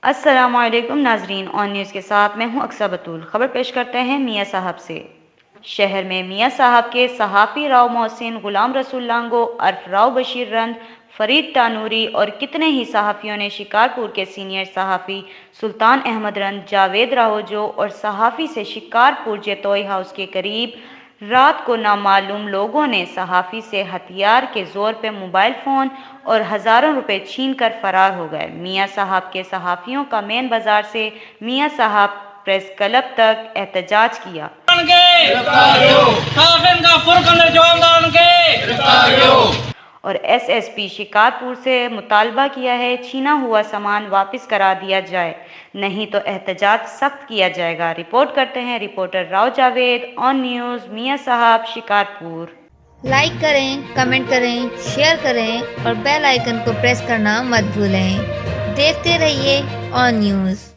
السلام علیکم ناظرین، آن نیوز کے ساتھ میں ہوں اقصیٰ بطول۔ خبر پیش کرتے ہیں میاں صاحب سے۔ شہر میں میاں صاحب کے صحافی راؤ محسن، غلام رسول لانگو، عرف راؤ بشیر رند، فرید تانوری اور کتنے ہی صحافیوں نے شکارپور کے سینئر صحافی سلطان احمد رند، جاوید راہوجو اور صحافی سے شکارپور جیتوئی ہاؤس کے قریب رات کو نامعلوم لوگوں نے صحافی سے ہتھیار کے زور پہ موبائل فون اور ہزاروں روپے چھین کر فرار ہو گئے۔ میاں صاحب کے صحافیوں کا مین بازار سے میاں صاحب پریس کلب تک احتجاج کیا اور ایس پی شکارپور سے مطالبہ کیا ہے چھینا ہوا سامان واپس کرا دیا جائے، نہیں تو احتجاج سخت کیا جائے گا۔ رپورٹ کرتے ہیں رپورٹر راؤ جاوید، آن نیوز، میاں صاحب، شکارپور۔ لائک کریں، کمنٹ کریں، شیئر کریں اور بیل آئیکن کو پریس کرنا مت بھولیں۔ دیکھتے رہیے آن نیوز۔